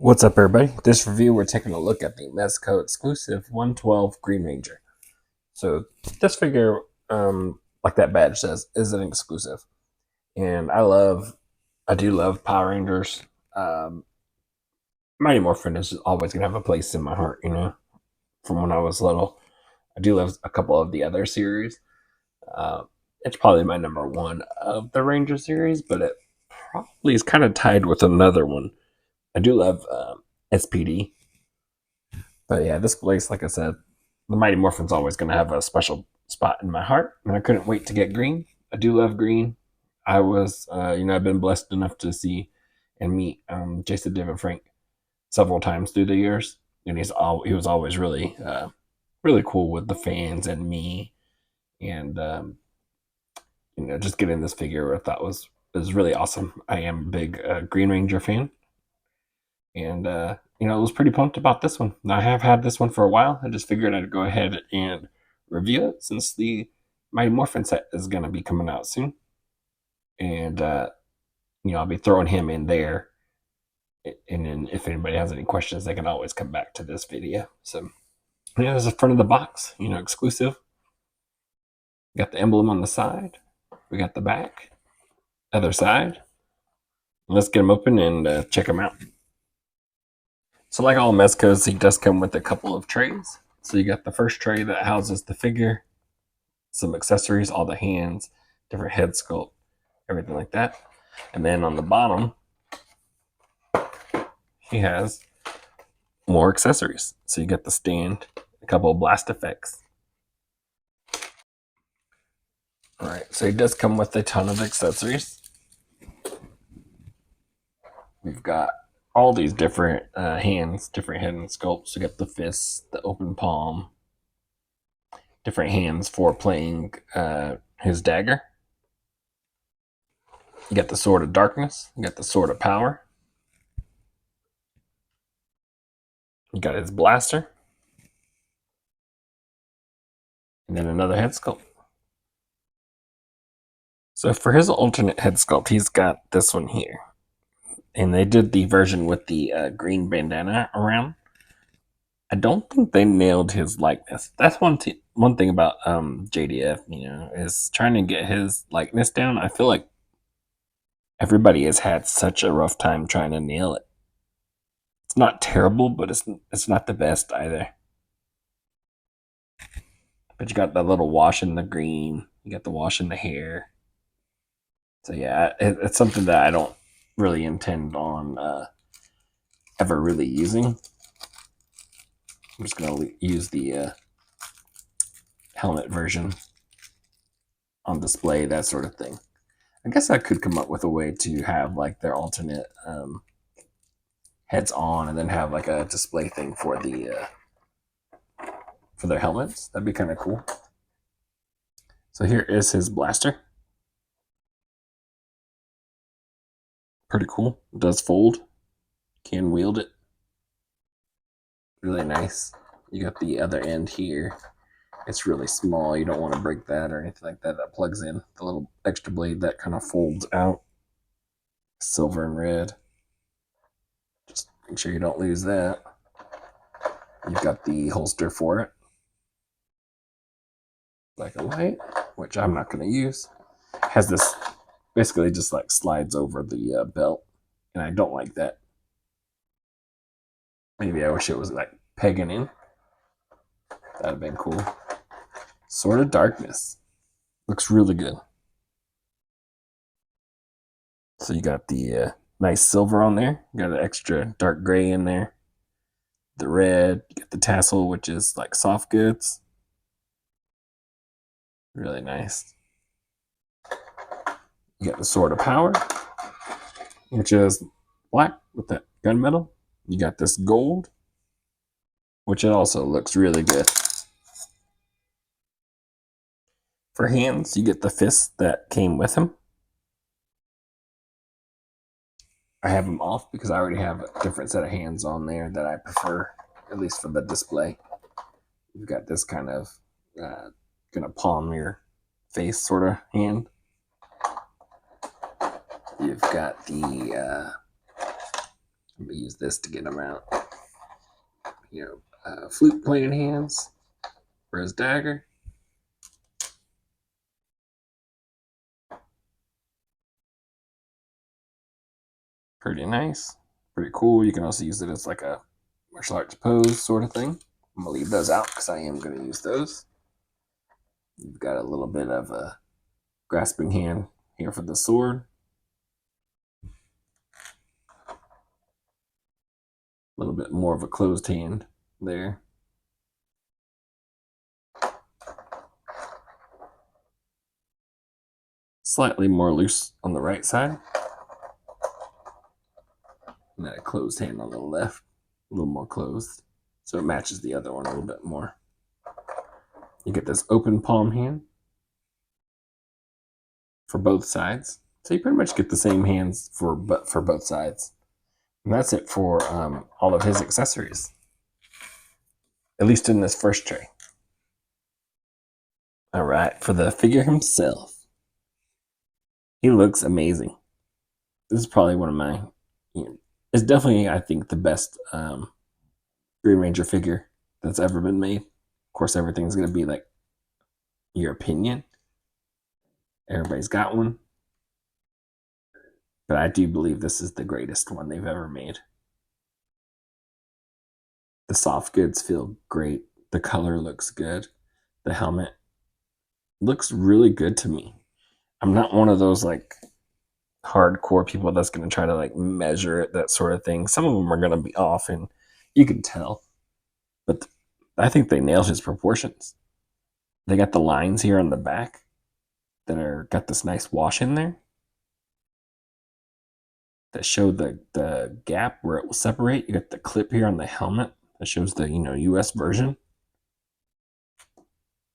What's up, everybody? This review, we're taking a look at the Mezco exclusive 112 Green Ranger. So this figure, like that badge says, is an exclusive, and I do love Power Rangers. Um, Mighty Morphin is always gonna have a place in my heart, from when I was little. I do love a couple of the other series. Uh, it's probably my number one of the Ranger series, but it probably is kind of tied with another one. I do love SPD. But yeah, this place, like I said, the Mighty Morphin's always going to have a special spot in my heart, and I couldn't wait to get green. I do love green. I've been blessed enough to see and meet Jason David Frank several times through the years, and he was always really cool with the fans and me, and just getting this figure I thought was really awesome. I am a big Green Ranger fan, and I was pretty pumped about this one. I have had this one for a while. I just figured I'd go ahead and review it since the Mighty Morphin set is going to be coming out soon, and I'll be throwing him in there. And then if anybody has any questions, they can always come back to this video. So yeah, there's the front of the box, exclusive. We got the emblem on the side. We got the back, other side. Let's get them open and check them out. So like all Mezcos, he does come with a couple of trays. So you got the first tray that houses the figure, some accessories, all the hands, different head sculpt, everything like that. And then on the bottom, he has more accessories. So you get the stand, a couple of blast effects. All right, so he does come with a ton of accessories. We've got all these different hands, different hand sculpts. You got the fists, the open palm, different hands for playing his dagger. You got the Sword of Darkness. You got the Sword of Power. You got his blaster. And then another head sculpt. So for his alternate head sculpt, he's got this one here. And they did the version with the green bandana around. I don't think they nailed his likeness. That's one thing about JDF, is trying to get his likeness down. I feel like everybody has had such a rough time trying to nail it. It's not terrible, but it's not the best either. But you got that little wash in the green. You got the wash in the hair. So yeah, it's something that I don't really intend on ever really using. I'm just gonna use the helmet version on display, that sort of thing. I guess I could come up with a way to have like their alternate heads on, and then have like a display thing for their helmets. That'd be kind of cool. So here is his blaster. Pretty cool. It does fold. Can wield it. Really nice. You got the other end here. It's really small. You don't want to break that or anything like that. That plugs in the little extra blade that kind of folds out. Silver and red. Just make sure you don't lose that. You've got the holster for it. Black and white, which I'm not going to use. Has this basically just like slides over the belt, and I don't like that. Maybe I wish it was like pegging in. That'd have been cool. Sword of Darkness. Looks really good. So you got the nice silver on there. You got an extra dark gray in there. The red. You got the tassel, which is like soft goods. Really nice. You got the Sword of Power, which is black with that gunmetal. You got this gold, which it also looks really good. For hands, you get the fists that came with him. I have them off because I already have a different set of hands on there that I prefer, at least for the display. You've got this kind of gonna palm your face sort of hand. You've got the I'm gonna use this to get him out. Flute playing hands for his dagger. Pretty nice, pretty cool. You can also use it as like a martial arts pose sort of thing. I'm gonna leave those out because I am gonna use those. You've got a little bit of a grasping hand here for the sword. A little bit more of a closed hand there. Slightly more loose on the right side. And then a closed hand on the left, a little more closed. So it matches the other one a little bit more. You get this open palm hand for both sides. So you pretty much get the same hands for both sides. And that's it for all of his accessories. At least in this first tray. All right, for the figure himself. He looks amazing. This is probably one of my, it's definitely, I think, the best Green Ranger figure that's ever been made. Of course, everything's going to be like your opinion. Everybody's got one. But I do believe this is the greatest one they've ever made. The soft goods feel great. The color looks good. The helmet looks really good to me. I'm not one of those like hardcore people that's going to try to like measure it, that sort of thing. Some of them are going to be off and you can tell. But I think they nailed his proportions. They got the lines here on the back that are got this nice wash in there that show the gap where it will separate. You got the clip here on the helmet that shows the US version.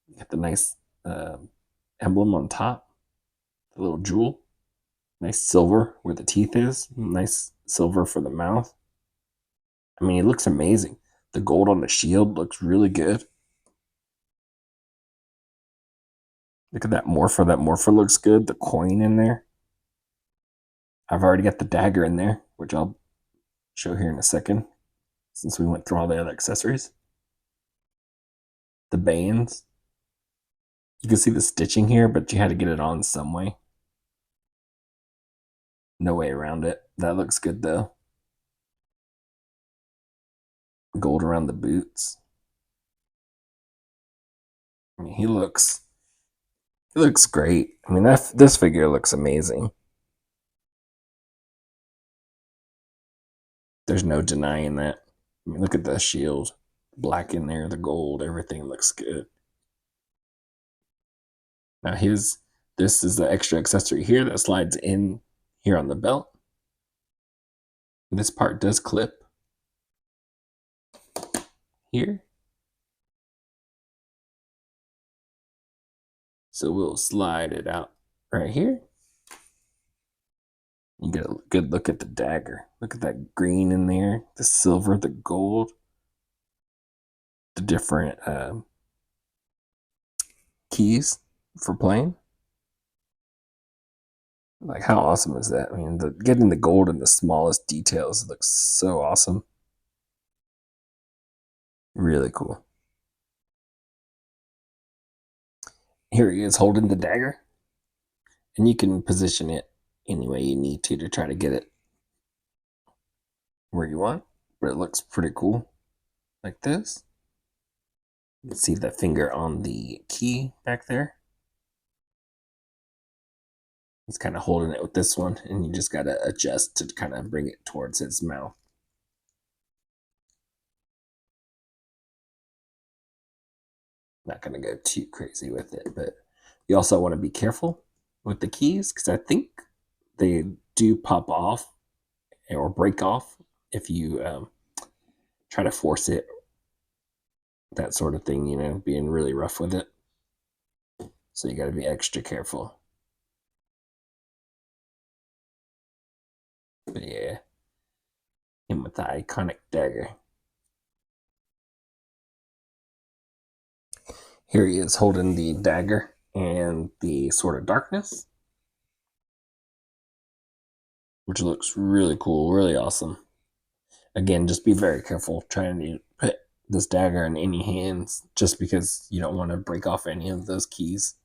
You got the nice emblem on top, the little jewel, nice silver where the teeth is, nice silver for the mouth. I mean, it looks amazing. The gold on the shield looks really good. Look at that morpher. That morpher looks good. The coin in there. I've already got the dagger in there, which I'll show here in a second, since we went through all the other accessories. The bands. You can see the stitching here, but you had to get it on some way. No way around it. That looks good, though. Gold around the boots. I mean, he looks great. I mean, this figure looks amazing. There's no denying that. I mean, look at the shield. Black in there, the gold, everything looks good. Now this is the extra accessory here that slides in here on the belt. This part does clip here. So we'll slide it out right here. You get a good look at the dagger. Look at that green in there, the silver, the gold, the different keys for playing. Like, how awesome is that? I mean, getting the gold in the smallest details looks so awesome. Really cool. Here he is holding the dagger. And you can position it any way you need to try to get it where you want. But it looks pretty cool. Like this. You can see the finger on the key back there. He's kind of holding it with this one, and you just got to adjust to kind of bring it towards his mouth. Not going to go too crazy with it, but you also want to be careful with the keys because I think they do pop off or break off if you try to force it, that sort of thing, being really rough with it. So you got to be extra careful. But yeah, him with the iconic dagger. Here he is holding the dagger and the Sword of Darkness, which looks really cool, really awesome. Again, just be very careful trying to put this dagger in any hands, just because you don't want to break off any of those keys.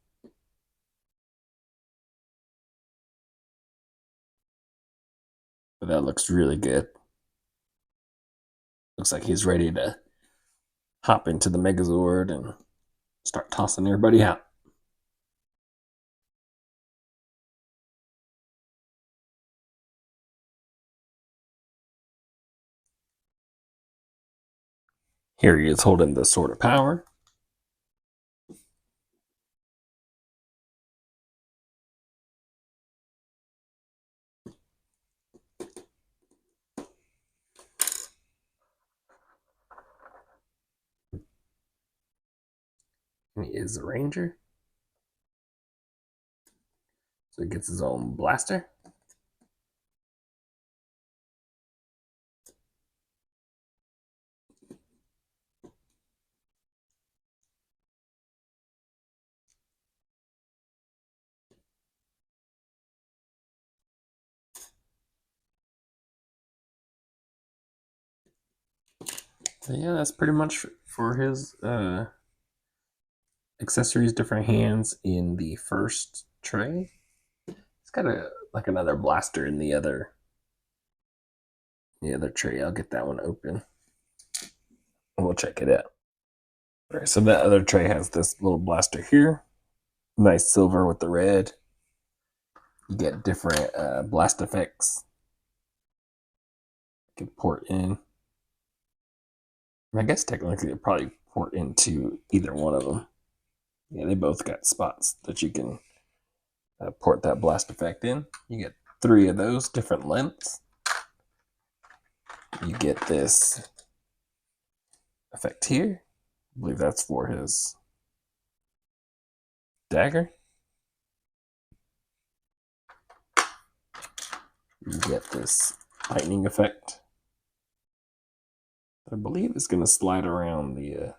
But that looks really good. Looks like he's ready to hop into the Megazord and start tossing everybody out. Here he is holding the Sword of Power. And he is a Ranger. So he gets his own blaster. So yeah, that's pretty much for his accessories, different hands in the first tray. It's got a like another blaster in the other tray. I'll get that one open. We'll check it out. All right, so that other tray has this little blaster here. Nice silver with the red. You get different blast effects. You can port in. I guess technically it probably port into either one of them. Yeah, they both got spots that you can port that blast effect in. You get 3 of those different lengths. You get this effect here. I believe that's for his dagger. You get this lightning effect. I believe it's going to slide around the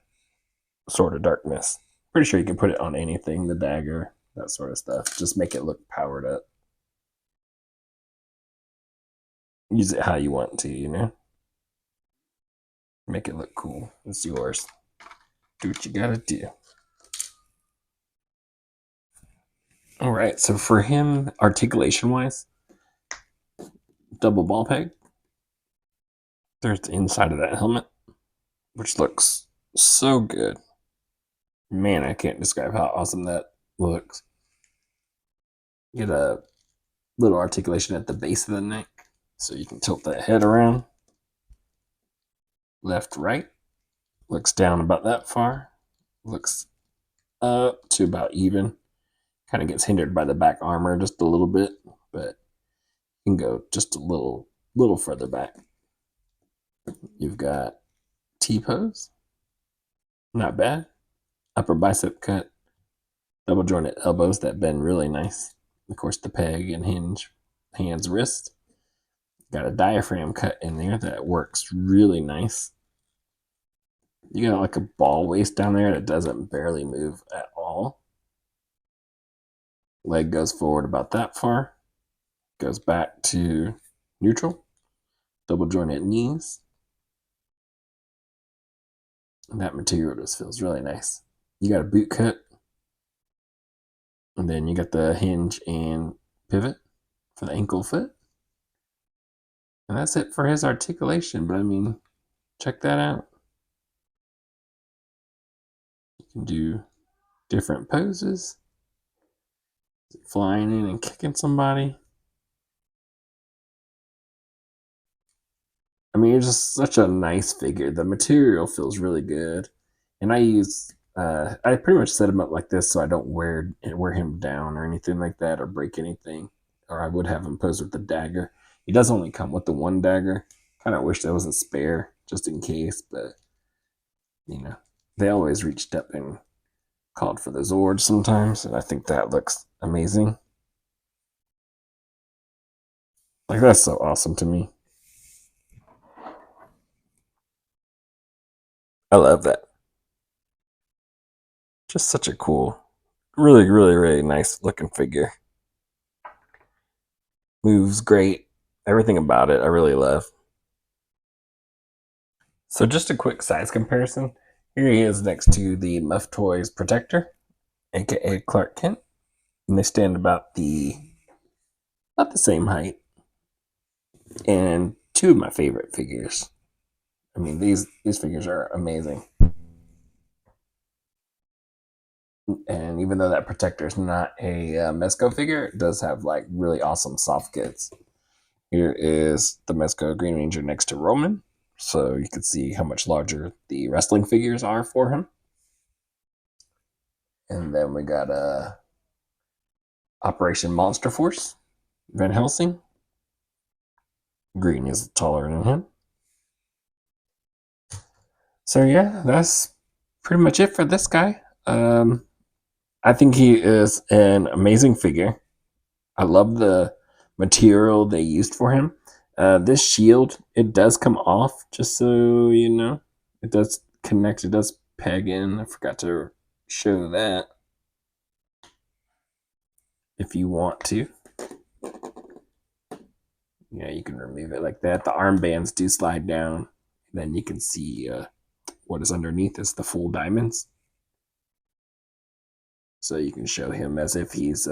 Sword of Darkness. Pretty sure you can put it on anything, the dagger, that sort of stuff. Just make it look powered up. Use it how you want to, you know? Make it look cool. It's yours. Do what you gotta do. All right, so for him, articulation wise, double ball peg. There's the inside of that helmet, which looks so good. Man, I can't describe how awesome that looks. Get a little articulation at the base of the neck, so you can tilt that head around. Left, right. Looks down about that far. Looks up to about even. Kind of gets hindered by the back armor just a little bit, but you can go just a little further back. You've got T-pose. Not bad. Upper bicep cut. Double jointed elbows that bend really nice. Of course, the peg and hinge, hands, wrist. Got a diaphragm cut in there that works really nice. You got like a ball waist down there that doesn't barely move at all. Leg goes forward about that far. Goes back to neutral. Double jointed knees. And that material just feels really nice. You got a boot cut. And then you got the hinge and pivot for the ankle foot. And that's it for his articulation. But I mean, check that out. You can do different poses. Flying in and kicking somebody. I mean, it's just such a nice figure. The material feels really good. And I pretty much set him up like this so I don't wear him down or anything like that or break anything. Or I would have him pose with the dagger. He does only come with the one dagger. Kind of wish there was a spare just in case, but you know, they always reached up and called for the Zord sometimes, and I think that looks amazing. Like, that's so awesome to me. I love that. Just such a cool, really, really, really nice looking figure. Moves great. Everything about it, I really love. So just a quick size comparison. Here he is next to the Muff Toys Protector, aka Clark Kent, and they stand about the same height. And two of my favorite figures. I mean, these figures are amazing. And even though that Protector is not a Mezco figure, it does have like really awesome soft goods. Here is the Mezco Green Ranger next to Roman, so you can see how much larger the wrestling figures are for him. And then we got Operation Monster Force, Van Helsing. Green is taller than him. So yeah, that's pretty much it for this guy. I think he is an amazing figure. I love the material they used for him. This shield, it does come off, just so you know. It does connect, it does peg in. I forgot to show that if you want to. Yeah, you can remove it like that. The armbands do slide down. Then you can see what is underneath is the full diamonds. So you can show him as if he's,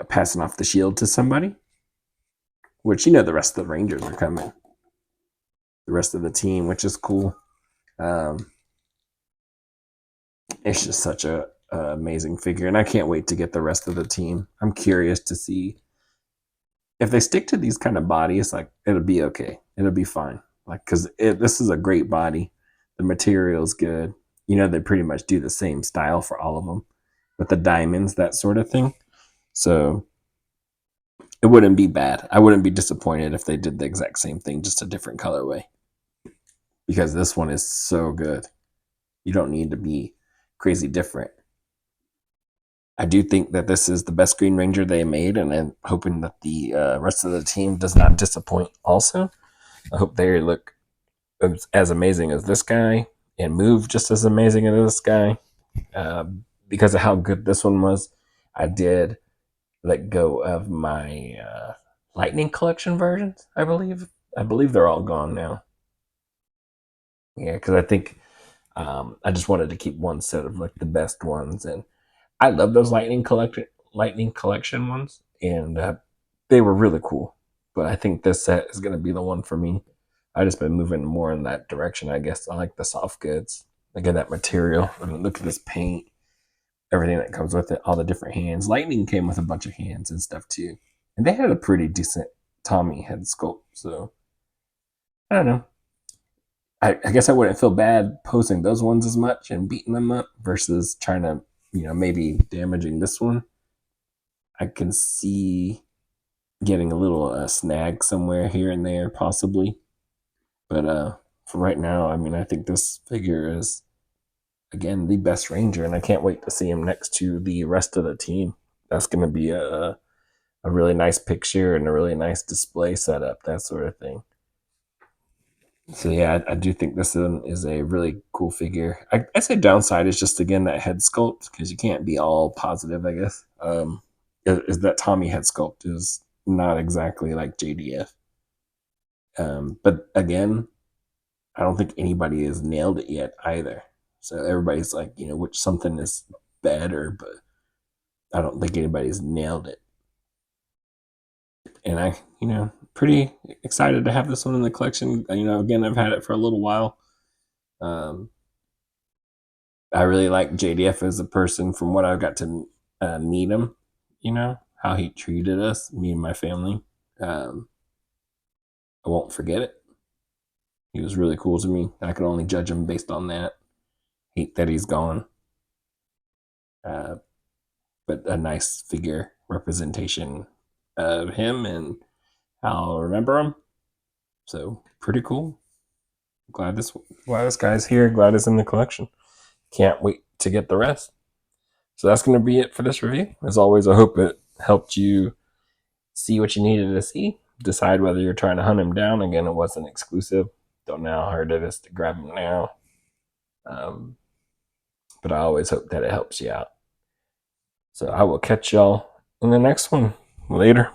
passing off the shield to somebody. Which, the rest of the Rangers are coming. The rest of the team, which is cool. It's just such a amazing figure, and I can't wait to get the rest of the team. I'm curious to see if they stick to these kind of bodies. Like, it'll be okay. It'll be fine. Like, because this is a great body. The material's good. They pretty much do the same style for all of them, with the diamonds, that sort of thing. So it wouldn't be bad. I wouldn't be disappointed if they did the exact same thing, just a different colorway. Because this one is so good. You don't need to be crazy different. I do think that this is the best Green Ranger they made, and I'm hoping that the rest of the team does not disappoint also. I hope they look as amazing as this guy and move just as amazing as this guy. Because of how good this one was, I did let go of my Lightning Collection versions, I believe. I believe they're all gone now. Yeah, because I think I just wanted to keep one set of like the best ones, and I love those Lightning Collection ones, and they were really cool. But I think this set is going to be the one for me. I just been moving more in that direction. I guess I like the soft goods. Look at that material. I mean, look at this paint, everything that comes with it, all the different hands. Lightning came with a bunch of hands and stuff too, and they had a pretty decent Tommy head sculpt. So I don't know. I guess I wouldn't feel bad posting those ones as much and beating them up versus trying to, maybe damaging this one. I can see getting a little snag somewhere here and there, possibly. But for right now, I mean, I think this figure is, again, the best Ranger, and I can't wait to see him next to the rest of the team. That's going to be a really nice picture and a really nice display setup, that sort of thing. So yeah, I do think this one is a really cool figure. I say downside is just, again, that head sculpt, because you can't be all positive, I guess. Is that Tommy head sculpt is not exactly like JDF. But again, I don't think anybody has nailed it yet either. So everybody's like, which something is better, but I don't think anybody's nailed it. And I, pretty excited to have this one in the collection. Again, I've had it for a little while. I really like JDF as a person from what I got to meet him, how he treated us, me and my family. I won't forget it. He was really cool to me. I could only judge him based on that. Hate that he's gone. But a nice figure representation of him and how I'll remember him. So pretty cool. Glad this guy's here. Glad it's in the collection. Can't wait to get the rest. So that's going to be it for this review. As always, I hope it helped you see what you needed to see. Decide whether you're trying to hunt him down. Again, it wasn't exclusive. Don't know how hard it is to grab him now. But I always hope that it helps you out. So I will catch y'all in the next one. Later.